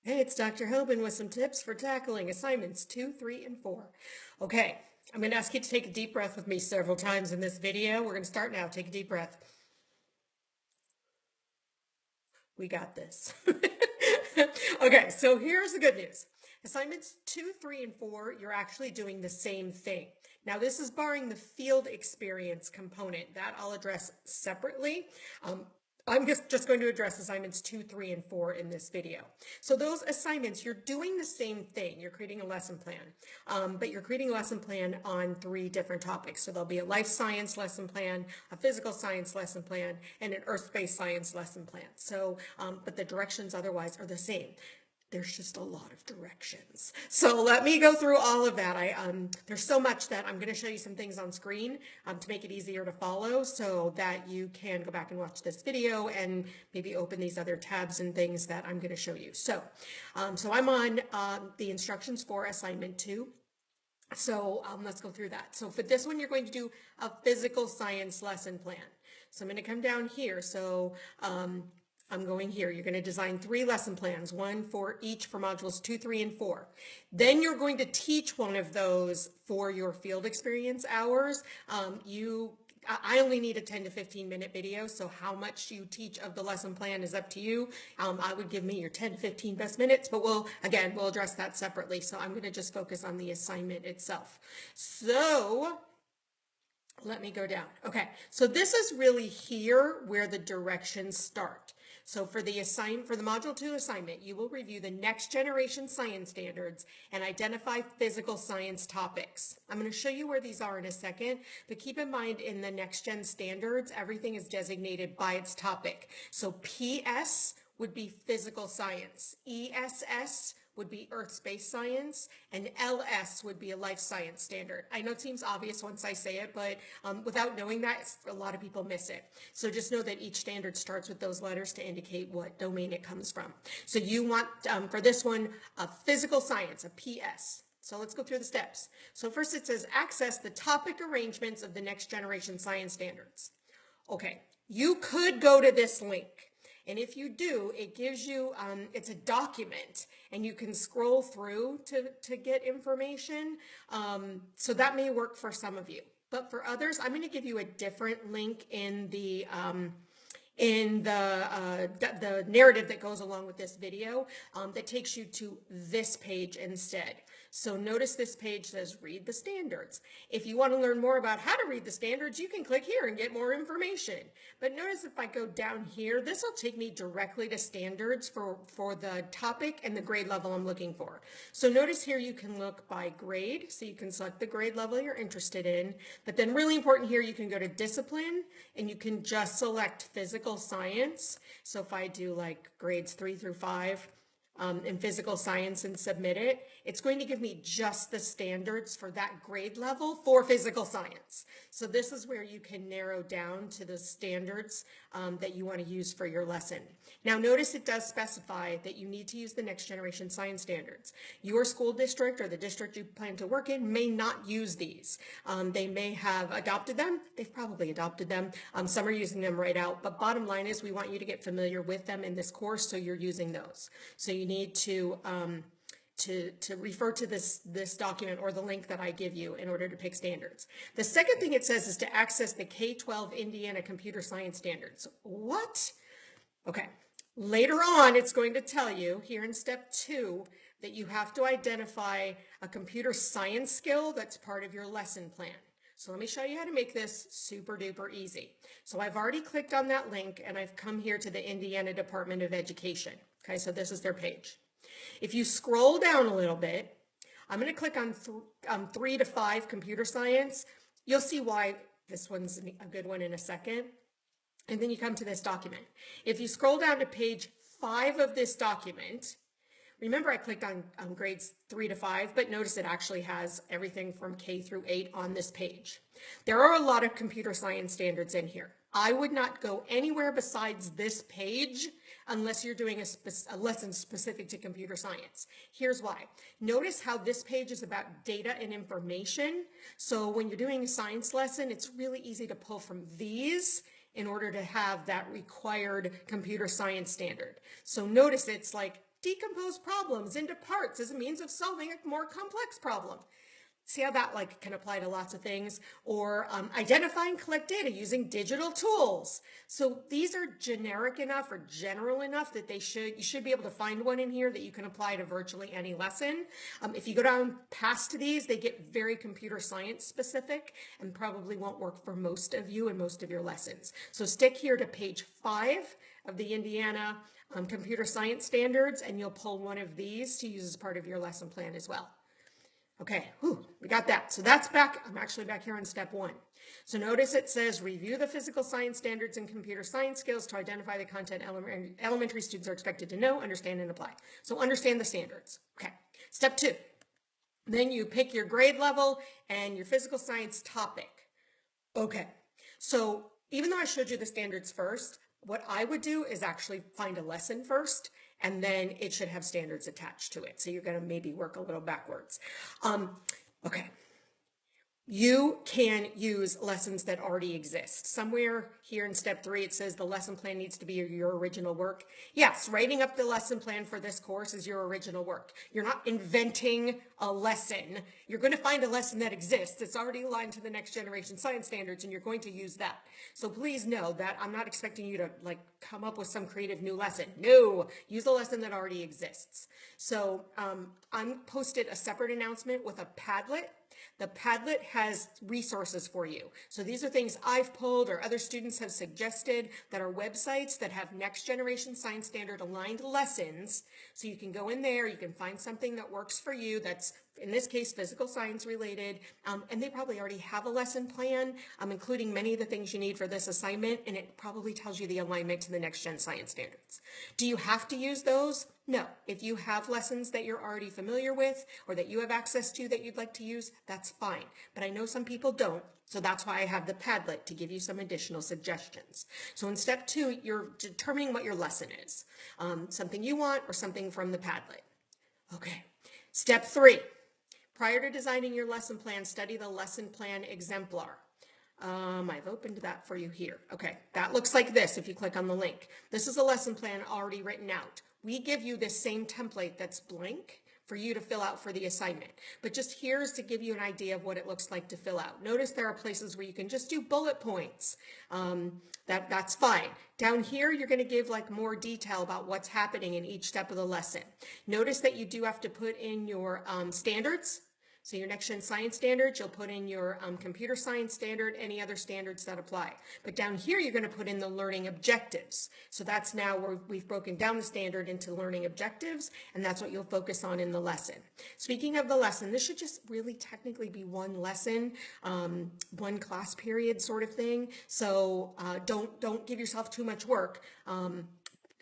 Hey, it's Dr. Hoban with some tips for tackling assignments 2, 3, and 4. Okay, I'm going to ask you to take a deep breath with me several times in this video. We're going to start now. Take a deep breath. We got this. Okay, so here's the good news. Assignments 2, 3, and 4, you're actually doing the same thing. Now, this is barring the field experience component. That I'll address separately. I'm just going to address assignments 2, 3, and 4 in this video. So those assignments, you're doing the same thing. You're creating a lesson plan, but you're creating a lesson plan on 3 different topics. So there'll be a life science lesson plan, a physical science lesson plan, and an earth-based science lesson plan. So, but the directions otherwise are the same. There's just a lot of directions. So let me go through all of that. There's so much that I'm going to show you some things on screen to make it easier to follow so that you can go back and watch this video and maybe open these other tabs and things that I'm going to show you. So I'm on the instructions for assignment 2. So let's go through that. So for this one, you're going to do a physical science lesson plan. So I'm going to come down here. So I'm going here. You're going to design 3 lesson plans, one for each for modules 2, 3, and 4. Then you're going to teach one of those for your field experience hours. I only need a 10 to 15 minute video, so how much you teach of the lesson plan is up to you. I would give me your 10 to 15 best minutes, but we'll address that separately. So I'm going to just focus on the assignment itself. So let me go down. Okay, so this is really here where the directions start. So for the module 2 assignment, you will review the next generation science standards and identify physical science topics. I'm going to show you where these are in a second, but keep in mind in the next gen standards, everything is designated by its topic. So PS would be physical science, ESS would be earth-based science, and LS would be a life science standard. I know it seems obvious once I say it, but without knowing that, a lot of people miss it. So just know that each standard starts with those letters to indicate what domain it comes from. So you want, for this one, a physical science, a PS. So let's go through the steps. So first it says access the topic arrangements of the next generation science standards. Okay, you could go to this link. And if you do, it gives you, it's a document and you can scroll through to get information. So that may work for some of you. But for others, I'm going to give you a different link in the narrative that goes along with this video that takes you to this page instead. So notice this page says read the standards. If you want to learn more about how to read the standards, you can click here and get more information. But notice if I go down here, this will take me directly to standards for the topic and the grade level I'm looking for. So notice here you can look by grade, so you can select the grade level you're interested in. But then really important here, you can go to discipline and you can just select physical science. So if I do like grades 3 through 5, in physical science and submit it, it's going to give me just the standards for that grade level for physical science. So this is where you can narrow down to the standards that you want to use for your lesson. Now notice it does specify that you need to use the next generation science standards. Your school district or the district you plan to work in may not use these. They may have adopted them. They've probably adopted them. Some are using them right out, but bottom line is we want you to get familiar with them in this course, so you're using those. So you need to refer to this document or the link that I give you in order to pick standards. The second thing it says is to access the K-12 Indiana Computer Science Standards. What? Okay. Later on, it's going to tell you here in step 2 that you have to identify a computer science skill that's part of your lesson plan. So let me show you how to make this super duper easy. So I've already clicked on that link and I've come here to the Indiana Department of Education. Okay, so this is their page. If you scroll down a little bit, I'm going to click on 3 to 5 computer science. You'll see why this one's a good one in a second. And then you come to this document. If you scroll down to page 5 of this document, remember I clicked on grades 3 to 5, but notice it actually has everything from K through 8 on this page. There are a lot of computer science standards in here. I would not go anywhere besides this page unless you're doing a lesson specific to computer science. Here's why. Notice how this page is about data and information. So when you're doing a science lesson, it's really easy to pull from these in order to have that required computer science standard. So notice it's like decompose problems into parts as a means of solving a more complex problem. See how that can apply to lots of things? Or identify and collect data using digital tools. So these are generic enough or general enough that you should be able to find one in here that you can apply to virtually any lesson. If you go down past these, they get very computer science specific and probably won't work for most of you and most of your lessons. So stick here to page 5 of the Indiana computer science standards, and you'll pull one of these to use as part of your lesson plan as well. Okay, we got that. So that's back. I'm actually back here on step 1. So notice it says review the physical science standards and computer science skills to identify the content elementary students are expected to know, understand, and apply. So understand the standards. Okay, step 2. Then you pick your grade level and your physical science topic. Okay, so even though I showed you the standards first, what I would do is actually find a lesson first, and then it should have standards attached to it. So you're going to maybe work a little backwards. Okay. You can use lessons that already exist. Somewhere here in step 3, it says the lesson plan needs to be your original work. Yes, writing up the lesson plan for this course is your original work. You're not inventing a lesson. You're going to find a lesson that exists. It's already aligned to the next generation science standards, and you're going to use that. So please know that I'm not expecting you to come up with some creative new lesson. No, use a lesson that already exists. So I posted a separate announcement with a Padlet. The Padlet has resources for you. So these are things I've pulled or other students have suggested that are websites that have next generation science standard aligned lessons. So you can go in there, you can find something that works for you that's, in this case, physical science related, and they probably already have a lesson plan, including many of the things you need for this assignment, and it probably tells you the alignment to the next gen science standards. Do you have to use those? No. If you have lessons that you're already familiar with or that you have access to that you'd like to use, that's fine. But I know some people don't, so that's why I have the Padlet to give you some additional suggestions. So in step 2, you're determining what your lesson is, something you want or something from the Padlet. Okay. Step 3. Prior to designing your lesson plan, study the lesson plan exemplar. I've opened that for you here. Okay, that looks like this if you click on the link. This is a lesson plan already written out. We give you this same template that's blank for you to fill out for the assignment. But just here's to give you an idea of what it looks like to fill out. Notice there are places where you can just do bullet points. That's fine. Down here, you're going to give more detail about what's happening in each step of the lesson. Notice that you do have to put in your standards. So your next gen science standards, you'll put in your computer science standard, any other standards that apply. But down here, you're going to put in the learning objectives. So that's now where we've broken down the standard into learning objectives, and that's what you'll focus on in the lesson. Speaking of the lesson, this should just really technically be one lesson, one class period sort of thing. So don't give yourself too much work.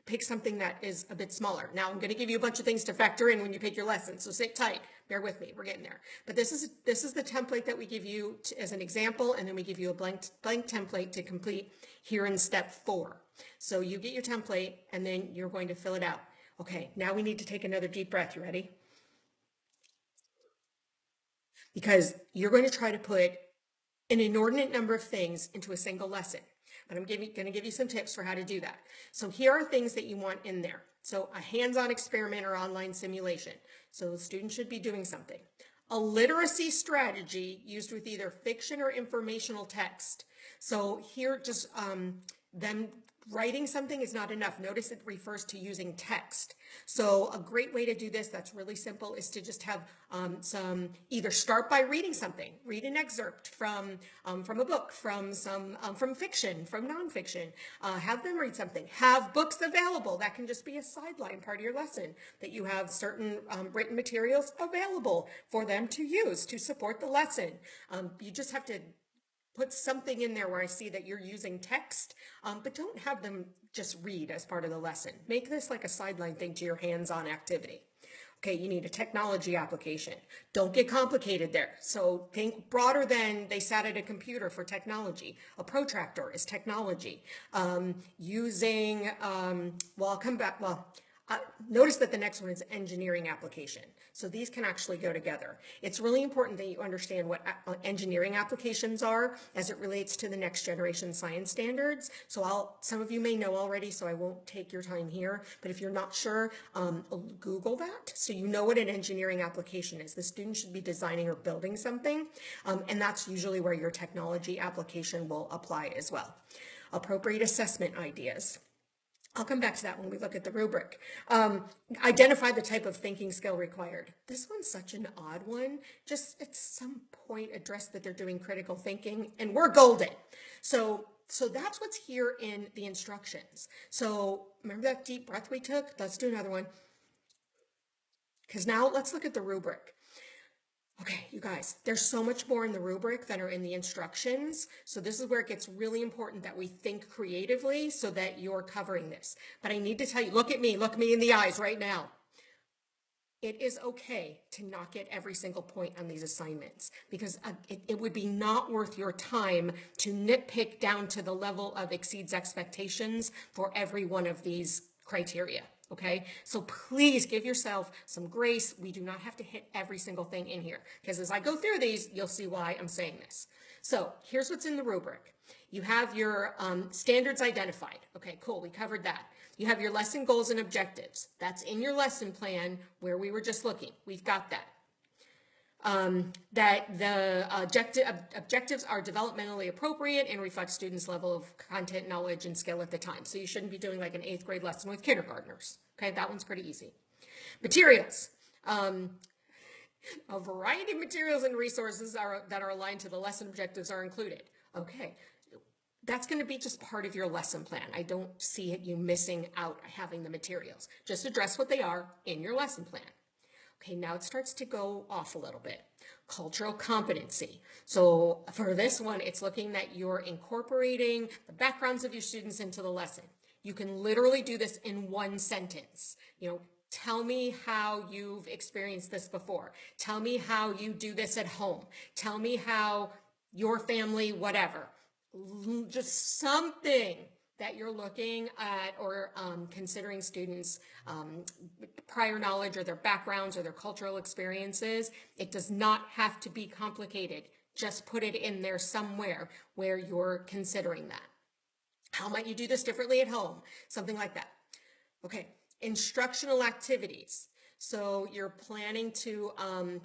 Pick something that is a bit smaller. Now I'm going to give you a bunch of things to factor in when you pick your lesson, so sit tight. Bear with me, we're getting there. But this is the template that we give you as an example, and then we give you a blank template to complete here in step 4. So you get your template, and then you're going to fill it out. Okay, now we need to take another deep breath. You ready? Because you're going to try to put an inordinate number of things into a single lesson. But I'm going to give you some tips for how to do that. So here are things that you want in there. So a hands-on experiment or online simulation. So the student should be doing something. A literacy strategy used with either fiction or informational text. So here just them writing something is not enough. Notice it refers to using text. So a great way to do this that's really simple is to just have either start by reading something, read an excerpt from a book, from fiction, from nonfiction, have them read something, have books available. That can just be a sideline part of your lesson, that you have certain written materials available for them to use to support the lesson. You just have to put something in there where I see that you're using text, but don't have them just read as part of the lesson. Make this like a sideline thing to your hands-on activity. Okay, you need a technology application. Don't get complicated there. So think broader than they sat at a computer for technology. A protractor is technology. I'll come back. Well, Notice that the next one is engineering application. So these can actually go together. It's really important that you understand what engineering applications are as it relates to the next generation science standards. So some of you may know already, so I won't take your time here, but if you're not sure, Google that so you know what an engineering application is. The student should be designing or building something, and that's usually where your technology application will apply as well. Appropriate assessment ideas. I'll come back to that when we look at the rubric. Identify the type of thinking skill required. This one's such an odd one. Just at some point address that they're doing critical thinking, and we're golden. So that's what's here in the instructions. So remember that deep breath we took? Let's do another one. Because now let's look at the rubric. Okay, you guys, there's so much more in the rubric than are in the instructions. So this is where it gets really important that we think creatively so that you're covering this. But I need to tell you, look me in the eyes right now. It is okay to not get every single point on these assignments because it would be not worth your time to nitpick down to the level of exceeds expectations for every one of these criteria. Okay, so please give yourself some grace. We do not have to hit every single thing in here because as I go through these, you'll see why I'm saying this. So here's what's in the rubric. You have your standards identified. Okay, cool, we covered that. You have your lesson goals and objectives. That's in your lesson plan where we were just looking. We've got that. That the objectives are developmentally appropriate and reflect students' level of content, knowledge, and skill at the time. So you shouldn't be doing like an 8th grade lesson with kindergartners. Okay, that one's pretty easy. Materials. A variety of materials and resources that are aligned to the lesson objectives are included. Okay, that's going to be just part of your lesson plan. I don't see you missing out having the materials. Just address what they are in your lesson plan. Okay, now it starts to go off a little bit. Cultural competency. So for this one, it's looking that you're incorporating the backgrounds of your students into the lesson. You can literally do this in one sentence. Tell me how you've experienced this before. Tell me how you do this at home. Tell me how your family, whatever. Just something that you're looking at or considering students' prior knowledge or their backgrounds or their cultural experiences. It does not have to be complicated. Just put it in there somewhere where you're considering that. How might you do this differently at home? Something like that. Okay, instructional activities. So you're planning to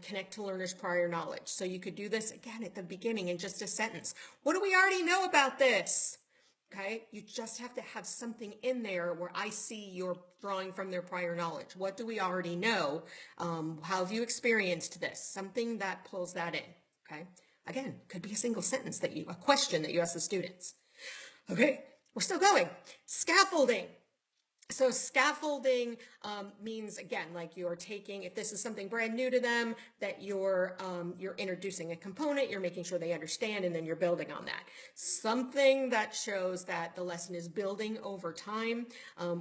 connect to learners' prior knowledge. So you could do this again at the beginning in just a sentence. What do we already know about this? Okay, you just have to have something in there where I see you're drawing from their prior knowledge. What do we already know? How have you experienced this? Something that pulls that in. Okay, again, could be a single sentence a question that you ask the students. Okay, we're still going. Scaffolding. So scaffolding means, again, like you're taking, if this is something brand new to them, that you're introducing a component, you're making sure they understand, and then you're building on that. Something that shows that the lesson is building over time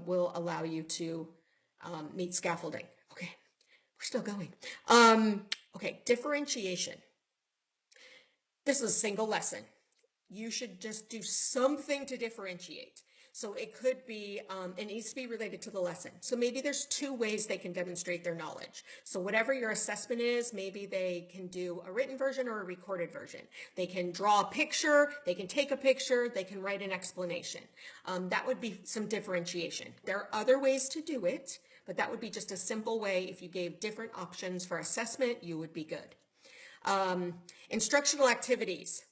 will allow you to meet scaffolding. Okay, we're still going. Okay, differentiation. This is a single lesson. You should just do something to differentiate. So it could be, it needs to be related to the lesson. So maybe there's 2 ways they can demonstrate their knowledge. So whatever your assessment is, maybe they can do a written version or a recorded version. They can draw a picture, they can take a picture, they can write an explanation. That would be some differentiation. There are other ways to do it, but that would be just a simple way. If you gave different options for assessment, you would be good. Instructional activities.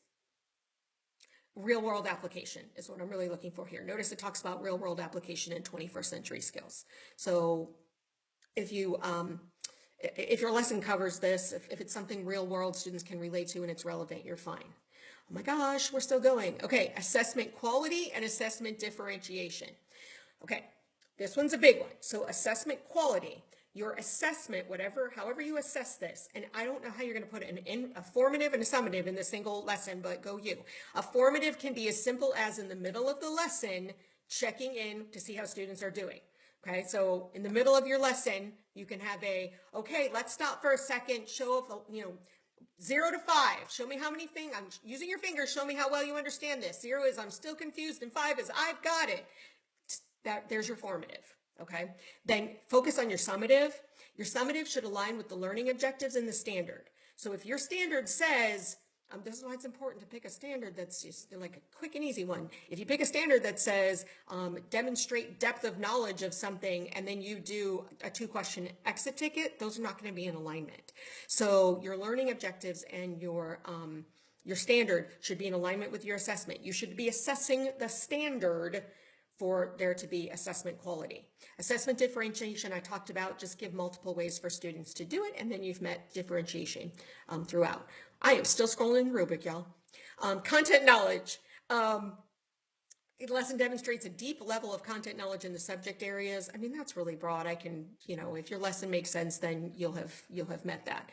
Real-world application is what I'm really looking for here. Notice it talks about real-world application in 21st century skills. So if your lesson covers this, if it's something real-world students can relate to and it's relevant, you're fine. Oh my gosh, we're still going. Okay, assessment quality and assessment differentiation. Okay, this one's a big one. So assessment quality. Your assessment, however you assess this, and I don't know how you're going to put a formative and a summative in the single lesson, but go you. A formative can be as simple as in the middle of the lesson, checking in to see how students are doing. Okay, so in the middle of your lesson, you can have okay, let's stop for a second, show of, 0 to 5, show me how many things, I'm using your fingers, show me how well you understand this. 0 is I'm still confused, and 5 is I've got it. There's your formative. Okay, then focus on your summative. Your summative should align with the learning objectives in the standard. So if your standard says, this is why it's important to pick a standard that's just like a quick and easy one. If you pick a standard that says demonstrate depth of knowledge of something, and then you do a 2-question exit ticket, those are not going to be in alignment. So your learning objectives and your standard should be in alignment with your assessment. You should be assessing the standard for there to be assessment quality. Assessment differentiation I talked about, just give multiple ways for students to do it, and then you've met differentiation throughout. I am still scrolling the rubric, y'all. Content knowledge. Lesson demonstrates a deep level of content knowledge in the subject areas. I mean, that's really broad. I can, if your lesson makes sense, then you'll have met that.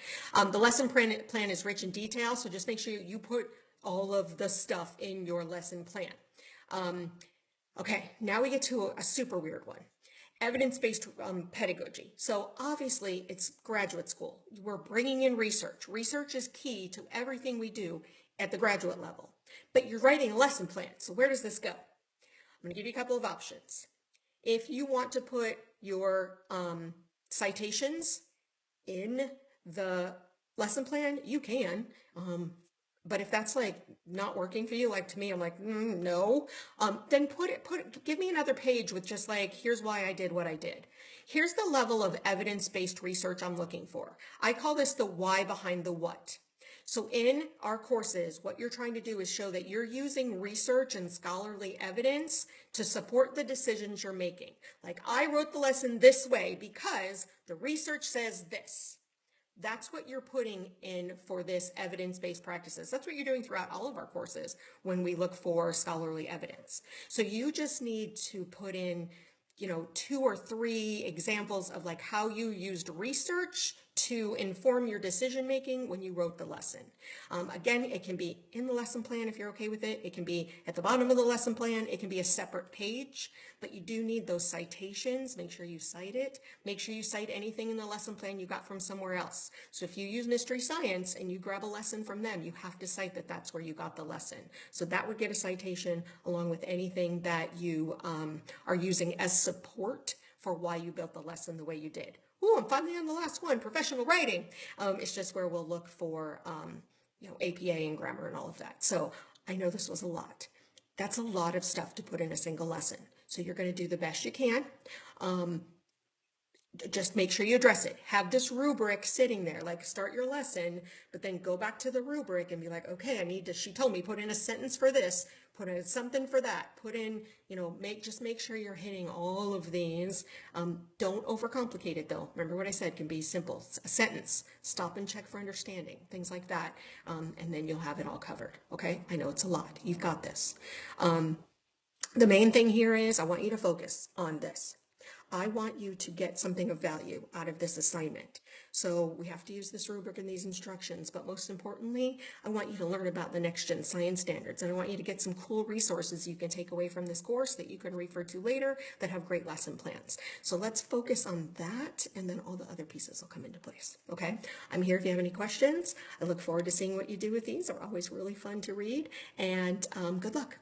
The lesson plan is rich in detail, so just make sure you put all of the stuff in your lesson plan. Okay, now we get to a super weird one. Evidence-based pedagogy. So obviously it's graduate school. We're bringing in research. Research is key to everything we do at the graduate level. But you're writing a lesson plan. So where does this go? I'm going to give you a couple of options. If you want to put your citations in the lesson plan, you can. But if that's like not working for you, like to me, I'm like, no, then give me another page with just like, here's why I did what I did. Here's the level of evidence-based research I'm looking for. I call this the why behind the what. So in our courses, what you're trying to do is show that you're using research and scholarly evidence to support the decisions you're making. Like, I wrote the lesson this way because the research says this. That's what you're putting in for this evidence-based practices. That's what you're doing throughout all of our courses when we look for scholarly evidence. So you just need to put in, 2 or 3 examples of like how you used research to inform your decision making when you wrote the lesson. Again, it can be in the lesson plan if you're okay with it. It can be at the bottom of the lesson plan. It can be a separate page, but you do need those citations. Make sure you cite it. Make sure you cite anything in the lesson plan you got from somewhere else. So if you use Mystery Science and you grab a lesson from them, you have to cite that that's where you got the lesson. So that would get a citation along with anything that you are using as support for why you built the lesson the way you did. Ooh, I'm finally on the last one, professional writing. It's just where we'll look for, APA and grammar and all of that. So I know this was a lot. That's a lot of stuff to put in a single lesson. So you're going to do the best you can. Just make sure you address it. Have this rubric sitting there, like start your lesson, but then go back to the rubric and be like, okay, she told me, put in a sentence for this, put in something for that, put in, just make sure you're hitting all of these. Don't overcomplicate it though. Remember what I said, can be simple. A sentence, stop and check for understanding, things like that. And then you'll have it all covered. Okay. I know it's a lot. You've got this. The main thing here is I want you to focus on this. I want you to get something of value out of this assignment. So we have to use this rubric and these instructions, but most importantly, I want you to learn about the next gen science standards, and I want you to get some cool resources you can take away from this course that you can refer to later that have great lesson plans. So let's focus on that, and then all the other pieces will come into place. Okay, I'm here if you have any questions. I look forward to seeing what you do with these. They're always really fun to read, and good luck.